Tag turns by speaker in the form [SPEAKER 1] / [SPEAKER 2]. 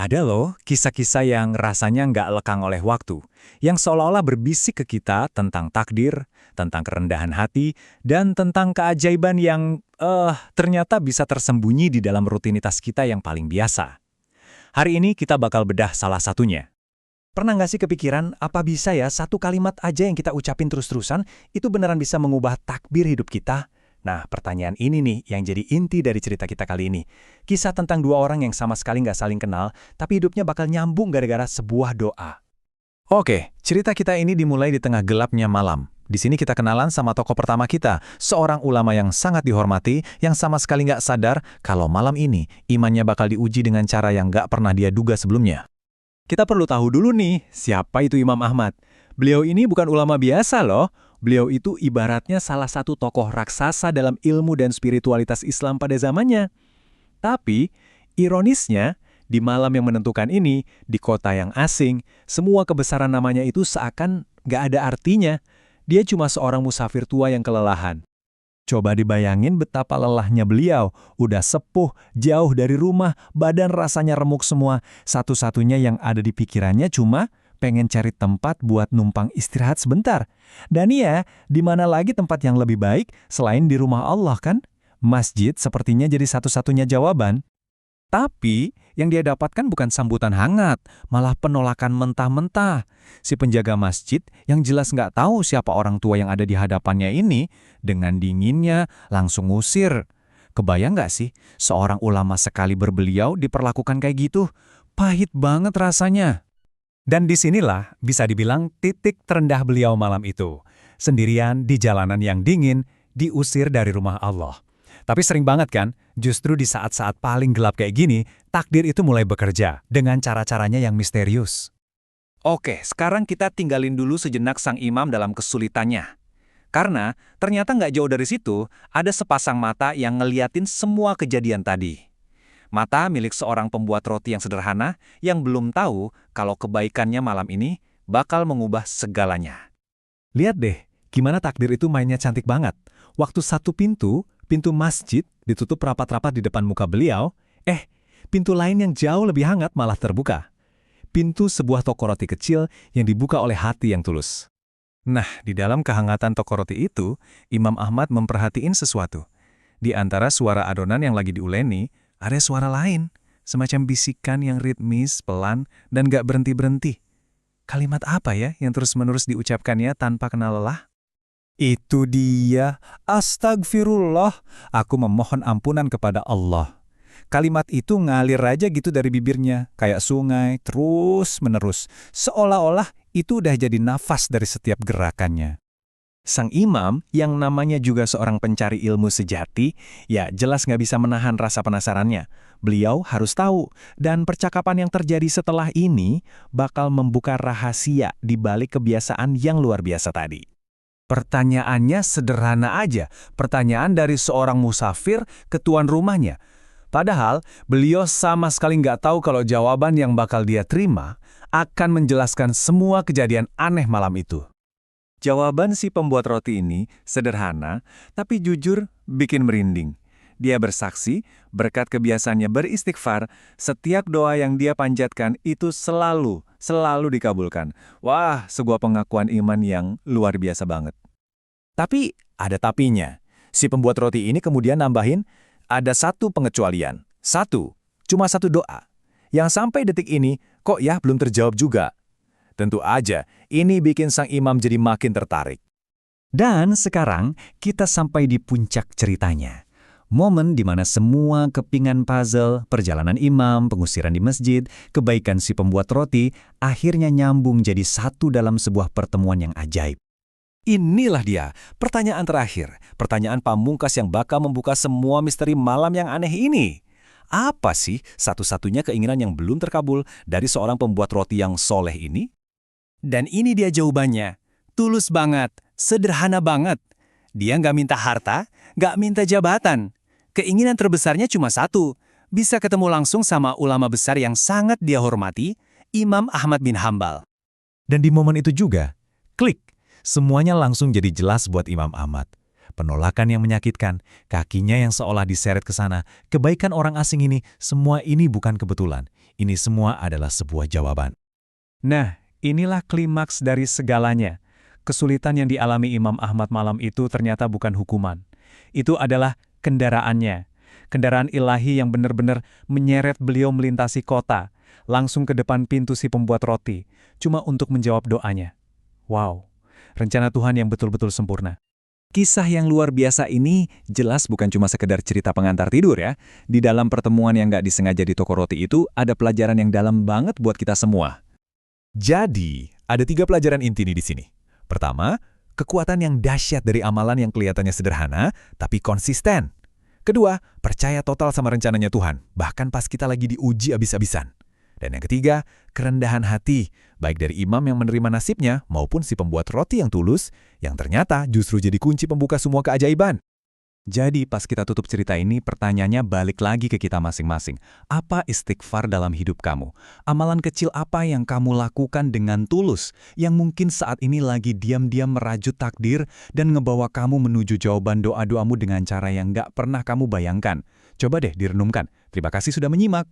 [SPEAKER 1] Ada loh kisah-kisah yang rasanya nggak lekang oleh waktu, yang seolah-olah berbisik ke kita tentang takdir, tentang kerendahan hati, dan tentang keajaiban yang ternyata bisa tersembunyi di dalam rutinitas kita yang paling biasa. Hari ini kita bakal bedah salah satunya. Pernah nggak sih kepikiran apa bisa ya satu kalimat aja yang kita ucapin terus-terusan itu beneran bisa mengubah takbir hidup kita? Nah, pertanyaan ini nih yang jadi inti dari cerita kita kali ini. Kisah tentang dua orang yang sama sekali nggak saling kenal, tapi hidupnya bakal nyambung gara-gara sebuah doa. Oke, cerita kita ini dimulai di tengah gelapnya malam. Di sini kita kenalan sama tokoh pertama kita, seorang ulama yang sangat dihormati, yang sama sekali nggak sadar kalau malam ini imannya bakal diuji dengan cara yang nggak pernah dia duga sebelumnya. Kita perlu tahu dulu nih, siapa itu Imam Ahmad. Beliau ini bukan ulama biasa loh. Beliau itu ibaratnya salah satu tokoh raksasa dalam ilmu dan spiritualitas Islam pada zamannya. Tapi, ironisnya, di malam yang menentukan ini, di kota yang asing, semua kebesaran namanya itu seakan nggak ada artinya. Dia cuma seorang musafir tua yang kelelahan. Coba dibayangin betapa lelahnya beliau, udah sepuh, jauh dari rumah, badan rasanya remuk semua. Satu-satunya yang ada di pikirannya cuma pengen cari tempat buat numpang istirahat sebentar. Dan iya, di mana lagi tempat yang lebih baik selain di rumah Allah kan? Masjid sepertinya jadi satu-satunya jawaban. Tapi, yang dia dapatkan bukan sambutan hangat, malah penolakan mentah-mentah. Si penjaga masjid yang jelas nggak tahu siapa orang tua yang ada di hadapannya ini, dengan dinginnya langsung ngusir. Kebayang nggak sih, seorang ulama sekali berbeliau diperlakukan kayak gitu? Pahit banget rasanya. Dan disinilah bisa dibilang titik terendah beliau malam itu. Sendirian di jalanan yang dingin, diusir dari rumah Allah. Tapi sering banget kan, justru di saat-saat paling gelap kayak gini, takdir itu mulai bekerja dengan cara-caranya yang misterius. Oke, sekarang kita tinggalin dulu sejenak sang imam dalam kesulitannya. Karena ternyata nggak jauh dari situ, ada sepasang mata yang ngeliatin semua kejadian tadi. Mata milik seorang pembuat roti yang sederhana yang belum tahu kalau kebaikannya malam ini bakal mengubah segalanya. Lihat deh, gimana takdir itu mainnya cantik banget. Waktu satu pintu masjid ditutup rapat-rapat di depan muka beliau, pintu lain yang jauh lebih hangat malah terbuka. Pintu sebuah toko roti kecil yang dibuka oleh hati yang tulus. Nah, di dalam kehangatan toko roti itu, Imam Ahmad memperhatiin sesuatu. Di antara suara adonan yang lagi diuleni, ada suara lain, semacam bisikan yang ritmis, pelan, dan gak berhenti-berhenti. Kalimat apa ya yang terus-menerus diucapkannya tanpa kenal lelah? Itu dia, astagfirullah, aku memohon ampunan kepada Allah. Kalimat itu ngalir aja gitu dari bibirnya, kayak sungai, terus-menerus. Seolah-olah itu udah jadi nafas dari setiap gerakannya. Sang imam, yang namanya juga seorang pencari ilmu sejati, ya jelas nggak bisa menahan rasa penasarannya. Beliau harus tahu, dan percakapan yang terjadi setelah ini bakal membuka rahasia di balik kebiasaan yang luar biasa tadi. Pertanyaannya sederhana aja, pertanyaan dari seorang musafir ke tuan rumahnya. Padahal, beliau sama sekali nggak tahu kalau jawaban yang bakal dia terima akan menjelaskan semua kejadian aneh malam itu. Jawaban si pembuat roti ini sederhana, tapi jujur bikin merinding. Dia bersaksi, berkat kebiasaannya beristighfar, setiap doa yang dia panjatkan itu selalu dikabulkan. Wah, sebuah pengakuan iman yang luar biasa banget. Tapi ada tapinya. Si pembuat roti ini kemudian nambahin, ada satu pengecualian. Cuma satu doa. Yang sampai detik ini, kok ya belum terjawab juga. Tentu aja, ini bikin sang imam jadi makin tertarik. Dan sekarang kita sampai di puncak ceritanya. Momen di mana semua kepingan puzzle, perjalanan imam, pengusiran di masjid, kebaikan si pembuat roti, akhirnya nyambung jadi satu dalam sebuah pertemuan yang ajaib. Inilah dia, pertanyaan terakhir, pertanyaan pamungkas yang bakal membuka semua misteri malam yang aneh ini. Apa sih satu-satunya keinginan yang belum terkabul dari seorang pembuat roti yang soleh ini? Dan ini dia jawabannya, tulus banget, sederhana banget. Dia nggak minta harta, nggak minta jabatan. Keinginan terbesarnya cuma satu, bisa ketemu langsung sama ulama besar yang sangat dia hormati, Imam Ahmad bin Hambal. Dan di momen itu juga, klik, semuanya langsung jadi jelas buat Imam Ahmad.
[SPEAKER 2] penolakan yang menyakitkan, kakinya yang seolah diseret ke sana, kebaikan orang asing ini, semua ini bukan kebetulan. Ini semua adalah sebuah jawaban.
[SPEAKER 1] Nah, inilah klimaks dari segalanya. Kesulitan yang dialami Imam Ahmad malam itu ternyata bukan hukuman. Itu adalah kendaraannya. Kendaraan ilahi yang benar-benar menyeret beliau melintasi kota, langsung ke depan pintu si pembuat roti, cuma untuk menjawab doanya. Wow, rencana Tuhan yang betul-betul sempurna. Kisah yang luar biasa ini jelas bukan cuma sekedar cerita pengantar tidur ya. Di dalam pertemuan yang nggak disengaja di toko roti itu, ada pelajaran yang dalam banget buat kita semua.
[SPEAKER 2] Jadi, ada 3 pelajaran inti nih di sini. Pertama, kekuatan yang dahsyat dari amalan yang kelihatannya sederhana, tapi konsisten. Kedua, percaya total sama rencananya Tuhan, bahkan pas kita lagi diuji abis-abisan. Dan yang ketiga, kerendahan hati, baik dari imam yang menerima nasibnya maupun si pembuat roti yang tulus, yang ternyata justru jadi kunci pembuka semua keajaiban.
[SPEAKER 1] Jadi pas kita tutup cerita ini, pertanyaannya balik lagi ke kita masing-masing. Apa istighfar dalam hidup kamu? Amalan kecil apa yang kamu lakukan dengan tulus, yang mungkin saat ini lagi diam-diam merajut takdir dan ngebawa kamu menuju jawaban doa-doamu dengan cara yang nggak pernah kamu bayangkan? Coba deh direnungkan. Terima kasih sudah menyimak.